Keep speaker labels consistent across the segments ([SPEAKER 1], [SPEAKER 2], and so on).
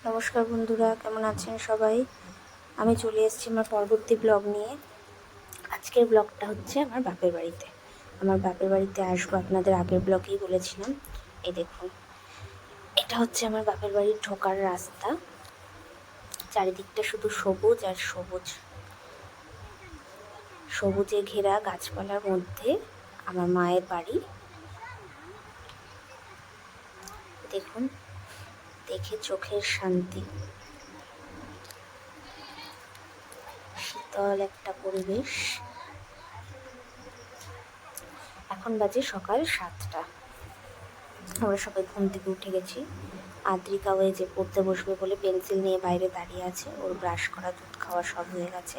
[SPEAKER 1] নমস্কার বন্ধুরা, কেমন আছেন সবাই? আমি চলে এসেছি আমার পরবর্তী ব্লগ নিয়ে। আজকের ব্লগটা হচ্ছে আমার বাপের বাড়িতে। আমার বাপের বাড়িতে আসবো, আপনাদের আগের ব্লগেই বলেছিলাম। এই দেখুন, এটা হচ্ছে আমার বাপের বাড়ির ঢোকার রাস্তা। চারিদিকটা শুধু সবুজ আর সবুজ, সবুজে ঘেরা গাছপালার মধ্যে আমার মায়ের বাড়ি। দেখুন, দেখে চোখের শান্তি, শীতল একটা পরিবেশ। এখন বাজে সকাল 7টা। আমরা সবাই ঘুম থেকে উঠে গেছি। আদ্রিকা ওই যে পড়তে বসবে বলে পেন্সিল নিয়ে বাইরে দাঁড়িয়ে আছে। ওর ব্রাশ করা, দুধ খাওয়া সব হয়ে গেছে।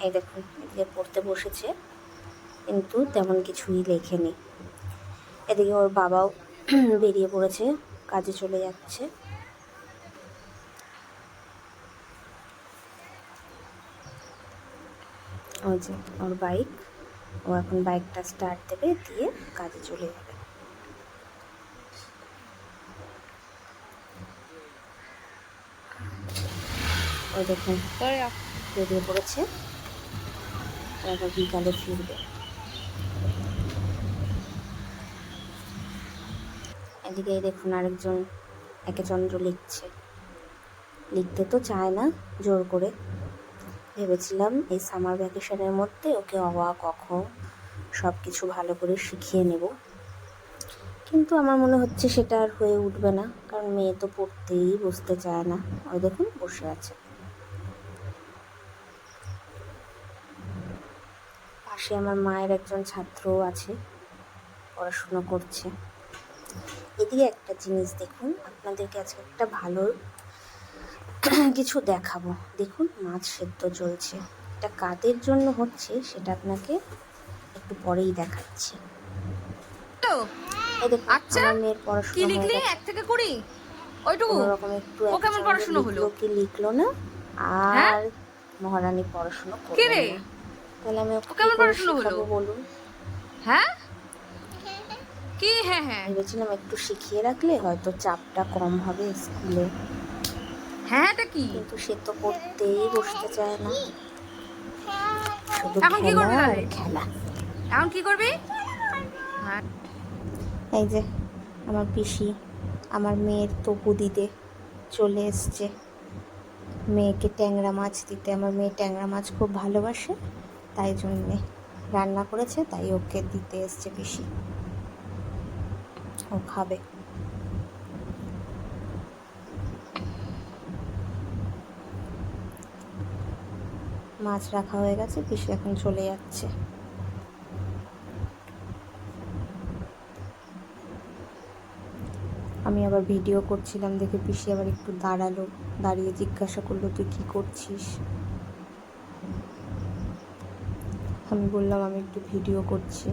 [SPEAKER 1] এই দেখুন, এদিকে পড়তে বসেছে কিন্তু তেমন কিছুই লেখেনি। এদিকে ওর বাবাও বেরিয়ে পড়েছে, কাজে চলে যাচ্ছে। ওই যে ওর বাইক, ও এখন বাইকটা স্টার্ট দেবে, দিয়ে কাজে চলে যাবে। ওই দেখুন বেরিয়ে পড়েছে, তারপর বিকালে ফিরবে। এদিকে দেখুন আরেকজন একে চন্দ্র লিখতে তো চায় না, জোর করে। ভেবেছিলাম এই সামার ভ্যাকেশনের মধ্যে ওকে অ আ ক খ সব কিছু ভালো করে শিখিয়ে নেব, কিন্তু আমার মনে হচ্ছে সেটা আর হয়ে উঠবে না, কারণ মেয়ে তো পড়তেই বসতে চায় না। ওই দেখুন বসে আছে। পাশে আমার মায়ের একজন ছাত্রও আছে, পড়াশুনো করছে। এদিকে একটা জিনিস দেখুন, আপনাদেরকে আজকে একটা ভালো কিছু দেখাবো। দেখুন, মাছ সেদ্ধ চলছে। এটা কাদের জন্য হচ্ছে সেটা আপনাকে একটু পরেই দেখাচ্ছি। এই দেখুন, আমার মেয়ের পড়াশোনা হয়ে গেছে।
[SPEAKER 2] 1 থেকে 20 ওইটুকু
[SPEAKER 1] কোনোরকম একটু
[SPEAKER 2] ও কেমন পড়াশোনা হলো?
[SPEAKER 1] কি লিখলো না,
[SPEAKER 2] হ্যাঁ
[SPEAKER 1] আর মহারানী পড়াশোনা
[SPEAKER 2] কে
[SPEAKER 1] করবে
[SPEAKER 2] রে?
[SPEAKER 1] না। তাহলে আমি ওকে
[SPEAKER 2] ও
[SPEAKER 1] কি
[SPEAKER 2] কেমন
[SPEAKER 1] করে
[SPEAKER 2] পড়াশোনা হলো?
[SPEAKER 1] শেখাবো বলুন?
[SPEAKER 2] হ্যাঁ কি? হ্যাঁ হ্যাঁ
[SPEAKER 1] ভেবেছিলাম একটু শিখিয়ে রাখলে হয়তো চাপটা কম হবে স্কুলে,
[SPEAKER 2] হ্যাঁ এটা কি?
[SPEAKER 1] কিন্তু সে তো পড়তেই বসতে চায় না, শুধু
[SPEAKER 2] এখন কি
[SPEAKER 1] খেলা
[SPEAKER 2] করবি
[SPEAKER 1] আর
[SPEAKER 2] তাহলে?
[SPEAKER 1] খেলা।
[SPEAKER 2] এখন কি করবি? হ্যাঁ
[SPEAKER 1] এই যে আমার পিসি আমার মেয়ের তপু দিতে চলে এসছে, মেয়েকে ট্যাংরা মাছ দিতে। আমার মেয়ে ট্যাংরা মাছ খুব ভালোবাসে, তাই জন্যে রান্না করেছে, তাই ওকে দিতে এসছে পিসি, ও খাবে। মাছ রাখা হয়ে গেছে, পিসি এখন চলে যাচ্ছে। আমি আবার ভিডিও করছিলাম দেখে পিসি আবার একটু দাঁড়ালো, দাঁড়িয়ে জিজ্ঞাসা করলো, তুই কি করছিস? আমি বললাম আমি একটু ভিডিও করছি।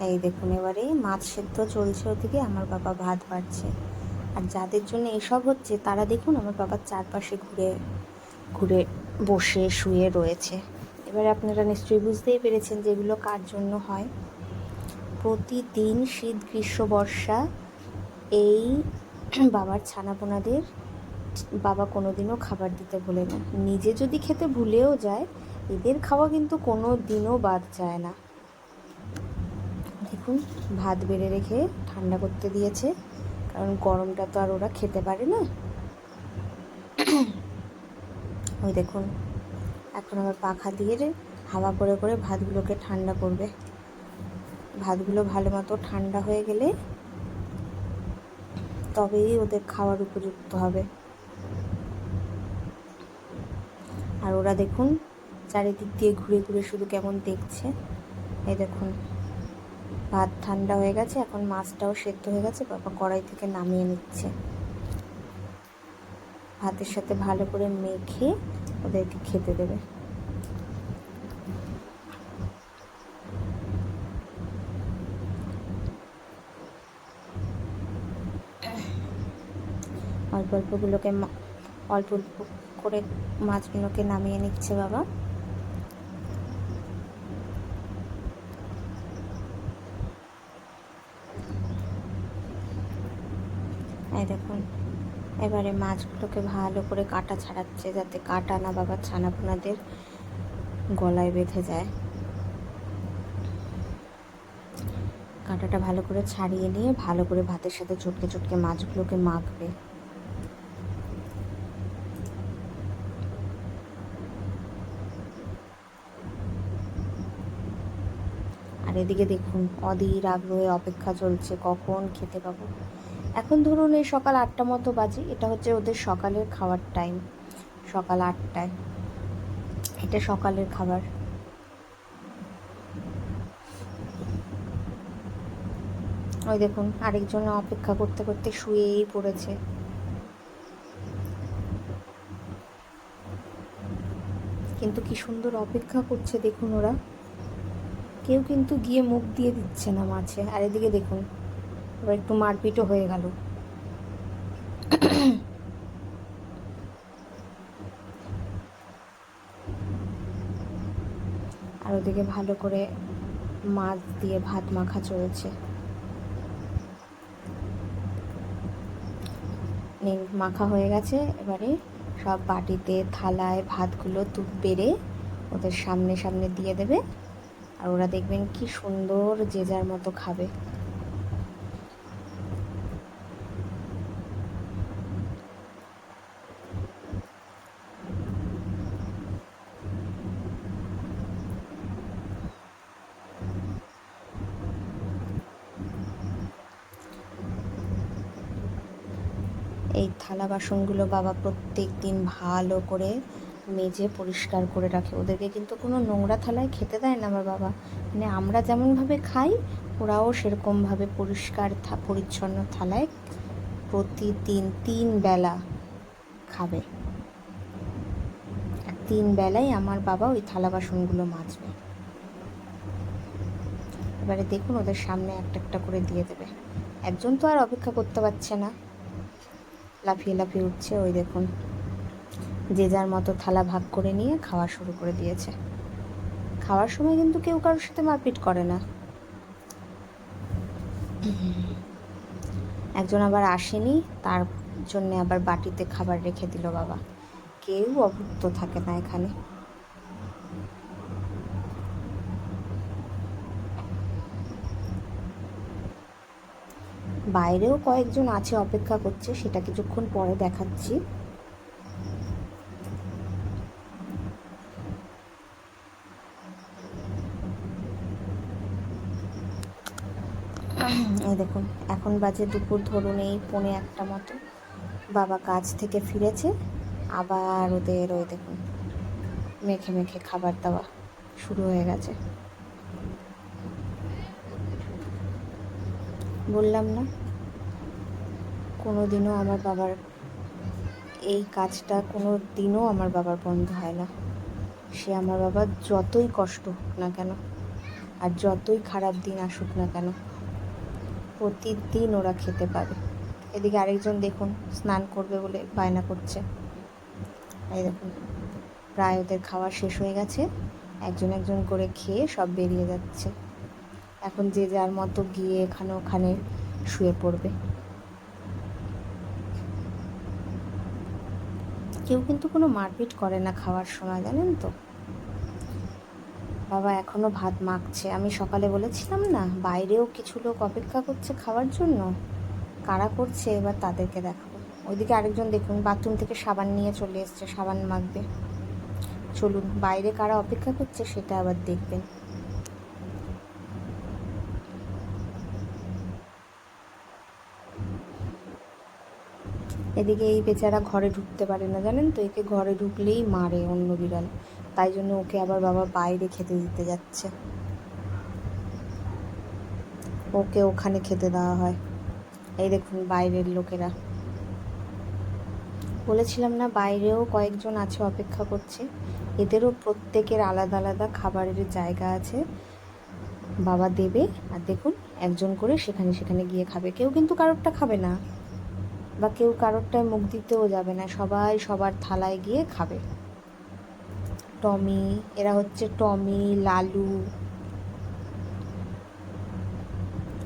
[SPEAKER 1] এই দেখুন, এবারে মাছ সেদ্ধ চলছে, ওদিকে আমার বাবা ভাত বাড়ছে। আর যাদের জন্য এসব হচ্ছে তারা দেখুন আমার বাবার চারপাশে ঘুরে ঘুরে বসে শুয়ে রয়েছে। এবারে আপনারা নিশ্চয়ই বুঝতেই পেরেছেন যে এগুলো কার জন্য হয়। প্রতিদিন শীত গ্রীষ্ম বর্ষা এই বাবার ছানাপোনাদের বাবা কোনোদিনও খাবার দিতে ভুলে না। নিজে যদি খেতে ভুলেও যায়, এদের খাওয়া কিন্তু কোনো দিনও বাদ যায় না। দেখুন, ভাত বেড়ে রেখে ঠান্ডা করতে দিয়েছে, কারণ গরমটা তো আর ওরা খেতে পারে না। ওই দেখুন, এখন আবার পাখা দিয়ে হাওয়া করে করে ভাতগুলোকে ঠান্ডা করবে। ভাতগুলো ভালো মতো ঠান্ডা হয়ে গেলে তবেই ওদের খাওয়ার উপযুক্ত হবে। আর ওরা দেখুন চারিদিক দিয়ে ঘুরে ঘুরে শুধু কেমন দেখছে। এই দেখুন, ভাত ঠান্ডা হয়ে গেছে, এখন মাছটাও সেদ্ধ হয়ে গেছে, বাবা কড়াই থেকে নামিয়ে নিচ্ছে। ভাতের সাথে ভালো করে মেখে ওদেরকে খেতে দেবে। অল্প অল্প করে মাছগুলোকে নামিয়ে নিচ্ছে বাবা। এই দেখুন, এবারে মাছগুলোকে ভালো করে কাটা ছাড়াচ্ছে, যাতে কাটা না বাবার ছানাপোনাদের গলায় বেঁধে যায়। কাঁটাটা ভালো করে ছাড়িয়ে নিয়ে ভালো করে ভাতের সাথে চটকে চটকে মাছগুলোকে মাখবে। আর এদিকে দেখুন, অধীর আগ্রহে অপেক্ষা চলছে কখন খেতে পাবো। এখন ধরুন এই সকাল 8টা মতো বাজে, এটা হচ্ছে ওদের সকালের খাওয়ার টাইম, সকাল 8টায়। এটা সকালের খাবার। ওই দেখুন, আরেকজন অপেক্ষা করতে করতে শুয়েই পড়েছে। কিন্তু কি সুন্দর অপেক্ষা করছে দেখুন ওরা, কেউ কিন্তু গিয়ে মুখ দিয়ে দিচ্ছে না মাছে। আর এদিকে দেখুন, এবার একটু মারপিটও হয়ে গেল। আর ওদিকে ভালো করে মাছ দিয়ে ভাত মাখা চলছে। মাখা হয়ে গেছে, এবারে সব বাটিতে থালায় ভাতগুলো বেড়ে ওদের সামনে সামনে দিয়ে দেবে। আর ওরা দেখবেন কি সুন্দর যে যার মতো খাবে। এই থালা বাসনগুলো বাবা প্রত্যেক দিন ভালো করে মেজে পরিষ্কার করে রাখে। ওদেরকে কিন্তু কোনো নোংরা থালায় খেতে দেয় না আমার বাবা। মানে আমরা যেমনভাবে খাই, ওরাও সেরকমভাবে পরিষ্কার পরিচ্ছন্ন থালায় প্রতিদিন 3 বেলা খাবে। আর 3 বেলাই আমার বাবা ওই থালা বাসনগুলো মাজবে। এবারে দেখুন, ওদের সামনে একটা একটা করে দিয়ে দেবে। একজন তো আর অপেক্ষা করতে পারছে না, লাফিয়ে লাফিয়ে উঠছে। ওই দেখুন, যে যার মতো থালা ভাগ করে নিয়ে খাওয়া শুরু করে দিয়েছে। খাওয়ার সময় কিন্তু কেউ কারোর সাথে মারপিট করে না। একজন আবার আসেনি, তার জন্য আবার বাটিতে খাবার রেখে দিল বাবা। কেউ অভুক্ত থাকে না এখানে। বাইরেও কয়েকজন আছে অপেক্ষা করছে, সেটা কিছুক্ষণ পরে দেখাচ্ছি। এই দেখুন, এখন বাজে দুপুর ধরুন এই 1:45 মতো। বাবা কাজ থেকে ফিরেছে, আবার ওদের ওই দেখুন মেখে মেখে খাবার দাওয়া শুরু হয়ে গেছে। বললাম না, কোনো দিনও আমার বাবার এই কাজটা কোনো দিনও আমার বাবার বন্ধ হয় না। সে আমার বাবার যতই কষ্ট হোক না কেন, আর যতই খারাপ দিন আসুক না কেন, প্রতিদিন ওরা খেতে পাবে। এদিকে আরেকজন দেখুন, স্নান করবে বলে বায়না করছে। এই দেখুন, প্রায় ওদের খাওয়া শেষ হয়ে গেছে। একজন একজন করে খেয়ে সব বেরিয়ে যাচ্ছে। এখন যে যার মতো গিয়ে এখানে ওখানে শুয়ে পড়বে। কেউ কিন্তু কোনো মারপিট করে না খাওয়ার সময়, জানেন তো। বাবা এখনো ভাত মাখছে। আমি সকালে বলেছিলাম না, বাইরেও কিছু লোক অপেক্ষা করছে খাওয়ার জন্য। কারা করছে এবার তাদেরকে দেখাবো। ওইদিকে আরেকজন দেখুন, বাথরুম থেকে সাবান নিয়ে চলে এসছে, সাবান মাখবে। চলুন, বাইরে কারা অপেক্ষা করছে সেটা আবার দেখবেন। এদিকে এই বেচারা ঘরে ঢুকতে পারে না, জানেন তো। একে ঘরে ঢুকলেই মারে অন্য বিড়াল, তাই জন্য ওকে আবার বাবা বাইরে খেতে দিতে যাচ্ছে। ওকে ওখানে খেতে দেওয়া হয়। এই দেখুন বাইরের লোকেরা, বলেছিলাম না বাইরেও কয়েকজন আছে অপেক্ষা করছে। এদেরও প্রত্যেকের আলাদা আলাদা খাবারের জায়গা আছে, বাবা দেবে। আর দেখুন, একজন করে সেখানে সেখানে গিয়ে খাবে। কেউ কিন্তু কারোরটা খাবে না, বা কেউ কারোরটায় মুখ দিতেও যাবে না। সবাই সবার থালায় গিয়ে খাবে। টমি, এরা হচ্ছে টমি, লালু।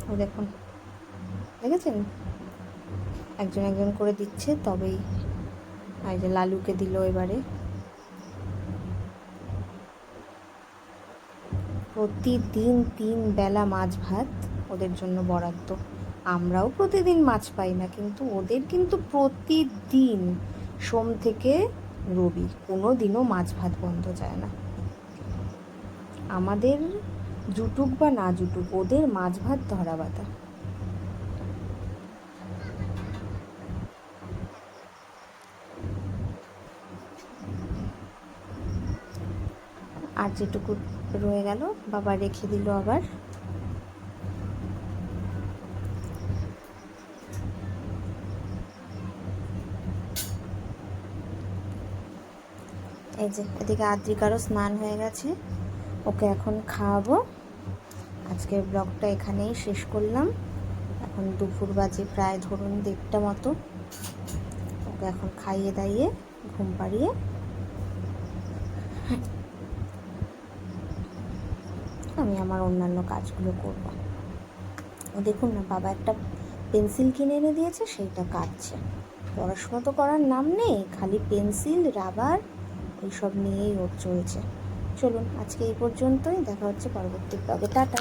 [SPEAKER 1] ও দেখুন, দেখেছেন একজন একজন করে দিচ্ছে, তবেই। এই যে লালুকে দিল এবারে। প্রতিদিন 3 বেলা মাছ ভাত ওদের জন্য বরাদ্দ। আমরাও প্রতিদিন মাছ পাই না, কিন্তু ওদের কিন্তু প্রতিদিন, সোম থেকে রবি, কোনো দিনও মাছ ভাত বন্ধ যায় না। আমাদের জুটুক বা না জুটুক, ওদের মাছ ভাত ধরা বাঁধা। আর যেটুকু রয়ে গেল বাবা রেখে দিল আবার। এই যে এদিকে আদ্রিকারও স্নান হয়ে গেছে, ওকে এখন খাওয়াবো। আজকের ব্লগটা এখানেই শেষ করলাম। এখন দুপুর বাজে প্রায় ধরুন 1:30 মতো। ওকে এখন খাইয়ে দাইয়ে ঘুম পাড়িয়ে আমি আমার অন্যান্য কাজগুলো করব। দেখুন না, বাবা একটা পেন্সিল কিনে এনে দিয়েছে, সেইটা কাটছে। পড়াশোনা তো করার নাম নেই, খালি পেন্সিল, রাবার এইসব নিয়েই ওর চলছে। চলুন আজকে এই পর্যন্তই, দেখা হচ্ছে পরবর্তী ব্লগে। টাটা।